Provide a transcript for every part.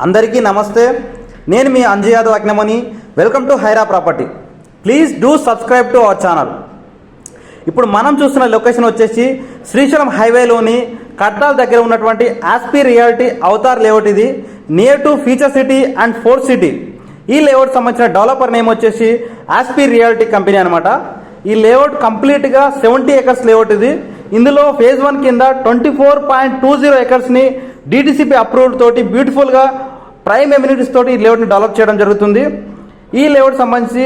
అందరికీ నమస్తే. నేను మీ Anjay Yadav Agnamani. Welcome to Hyra property. Please do subscribe to our channel. ఇప్పుడు మనం చూస్తున్న లొకేషన్ వచ్చేసి శ్రీశైలం హైవేలోని కట్టాల దగ్గర ఉన్నటువంటి ఆస్పీ రియాలిటీ అవతార్ లేఅవుట్. ఇది near to future city and fourth city. ఈ లేఅవుట్ సంబంధించిన డెవలపర్ నేమ్ వచ్చేసి ఆస్పీ రియాలిటీ కంపెనీ అనమాట. ఈ లేఅవుట్ కంప్లీట్గా 70 ఎకర్స్ లేఅవుట్. ఇది ఇందులో ఫేజ్ 1 కింద 24.20 ఎకర్స్ని డిటిసిపి అప్రూవ్డ్ తోటి బ్యూటిఫుల్గా ప్రైమ్ ఎమ్యూనిటీస్ తోటి ఈ లేఅవుట్ని డెవలప్ చేయడం జరుగుతుంది. ఈ లేఅవుట్ సంబంధించి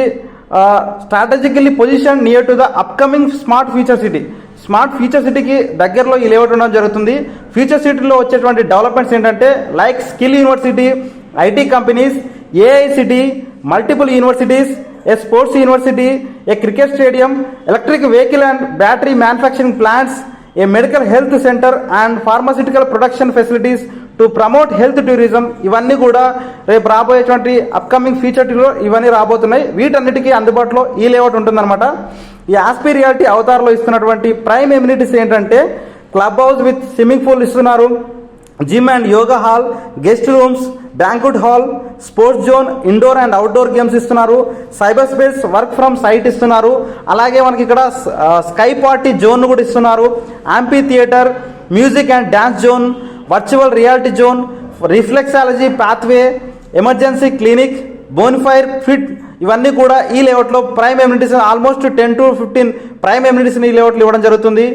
strategically position near to the upcoming smart future city. Smart future సిటీకి దగ్గరలో ఈ లేఅవుట్ ఉండడం జరుగుతుంది. ఫ్యూచర్ సిటీలో వచ్చేటువంటి డెవలప్మెంట్స్ ఏంటంటే like skill university, IT companies, AI city, multiple universities, A sports university, A cricket stadium, electric vehicle and battery manufacturing plants, A medical health centre and pharmaceutical production facilities to promote health tourism. ఇవన్నీ కూడా రేపు రాబోయేటువంటి upcoming ఫ్యూచర్లో ఇవన్నీ రాబోతున్నాయి. వీటన్నిటికీ అందుబాటులో ఈ లేఅవుట్ ఉంటుందన్నమాట. ఈ ఆస్పీ రియాలిటీ అవతార్లో ఇస్తున్నటువంటి ప్రైమ్ ఎమ్యూనిటీస్ ఏంటంటే club house with swimming pool ఇస్తున్నారు, gym and yoga hall, guest rooms, banquet hall, sports zone, indoor and outdoor games ఇస్తున్నారు, cyber space, work from site ఇస్తున్నారు. అలాగే మనకి ఇక్కడ స్కై పార్టీ జోన్ కూడా ఇస్తున్నారు, amphitheatre, music and dance zone, virtual reality zone, reflexology pathway, emergency clinic, bonfire pit. ఇవన్నీ కూడా ఈ లేఅవుట్లో prime amenities almost 10 to 15 prime ఎమ్యూనిటీస్ని ఈ లేఅవుట్లు ఇవ్వడం జరుగుతుంది.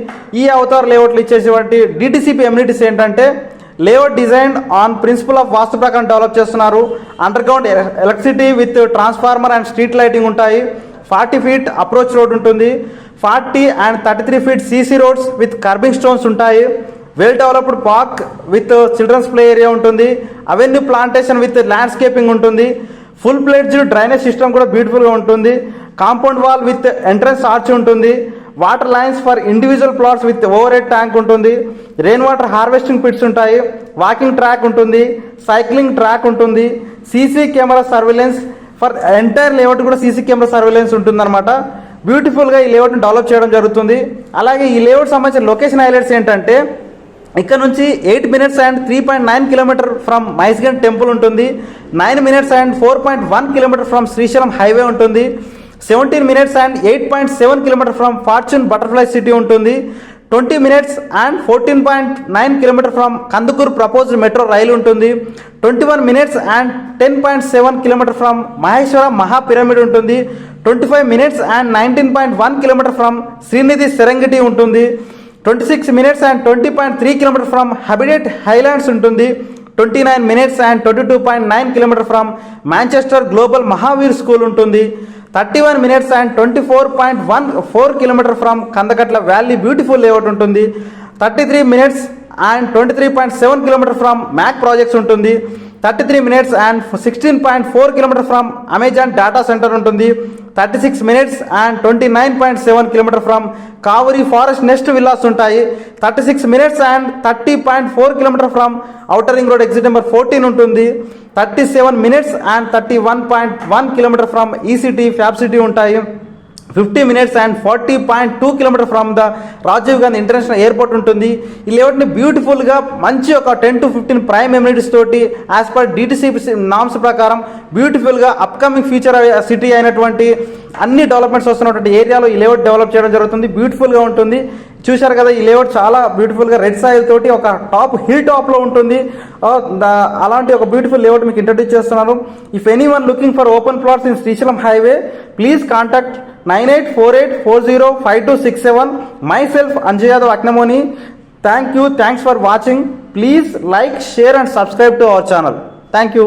ఈ అవతార్ లేఅవుట్లు ఇచ్చేటువంటి డిటిసిపి ఎమ్యూనిటీస్ ఏంటంటే layout design on principle of vastu ప్రకారం డెవలప్ చేస్తున్నారు. Underground electricity with transformer and street lighting ఉంటాయి. 40 feet అప్రోచ్ రోడ్ ఉంటుంది. 40 and 33 feet CC roads with kerbing stones ఉంటాయి. Well developed park with children's play area ఉంటుంది. Avenue plantation with landscaping ఉంటుంది. Full pledged drainage system కూడా బ్యూటిఫుల్గా ఉంటుంది. Compound wall with entrance arch ఉంటుంది. Water lines for individual plots with overhead tank ఉంటుంది. Rain water harvesting pits ఉంటాయి. Walking track ఉంటుంది. Cycling track ఉంటుంది. CC camera surveillance for entire layout కూడా CC camera surveillance ఉంటుందన్నమాట. బ్యూటిఫుల్గా ఈ లేఅవుట్ని develop చేయడం జరుగుతుంది. అలాగే ఈ లేఅవుట్ సంబంధించిన లొకేషన్ హైలైట్స్ ఏంటంటే ఇక్కడ నుంచి 8 minutes and 3.9 kilometers ఫ్రమ్ మైస్గన్ టెంపుల్ ఉంటుంది. 9 minutes and 4.1 kilometers from Srisailam highway ఉంటుంది. 17 minutes and 8.7 kilometers from Fortune Butterfly City ఉంటుంది. 20 minutes and 14.9 kilometers from Kandukur proposed metro rail ఉంటుంది. 21 minutes and 10.7 kilometers from Maheshwara Maha pyramid ఉంటుంది. 25 minutes and 19.1 kilometers from Srinidhi Serengeti ఉంటుంది. 26 minutes and 20.3 kilometers from Habitat Highlands ఉంటుంది. 29 minutes and 22.9 kilometers from Manchester Global Mahavir school ఉంటుంది. 31 minutes and 24.14 kilometers from Kandakatla valley beautiful layout ఉంటుంది. 33 minutes and 23.7 kilometers from Mac projects ఉంటుంది. 33 minutes and 16.4 kilometers from Amazon data centre ఉంటుంది. 36 minutes and 29.7 kilometers from Kaveri forest nest villas ఉంటాయి. 36 minutes and 30.4 kilometers from outer ring road exit number 14 ఉంటుంది. 37 minutes and 31.1 kilometers from E City fab city ఉంటాయి. 50 minutes and 40.2 kilometers from the Rajiv Gandhi international airport ఉంటుంది. ఈ లేఅవుట్ని బ్యూటిఫుల్గా మంచి ఒక 10 to 15 ప్రైమ్ ఎమ్యూనిటీస్ తోటి యాజ్ పర్ డిటిసిపి నామ్స్ ప్రకారం బ్యూటిఫుల్గా అప్కమింగ్ ఫ్యూచర్ సిటీ అయినటువంటి అన్ని డెవలప్మెంట్స్ వస్తున్నటువంటి ఏరియాలో ఈ లేఅవుట్ డెవలప్ చేయడం జరుగుతుంది. బ్యూటిఫుల్గా ఉంటుంది. చూశారు కదా, ఈ లేఅవుట్ చాలా బ్యూటిఫుల్గా రెడ్ సాయిల్ తోటి ఒక టాప్ హిల్ టాప్లో ఉంటుంది. అలాంటి ఒక బ్యూటిఫుల్ లేఅవుట్ మీకు ఇంట్రడ్యూస్ చేస్తున్నాను. If anyone looking for open plots in Srisailam highway, please contact 9848405267. myself Anjay Yadav Agnamoni. Thanks for watching. Please like, share and subscribe to our channel. Thank you.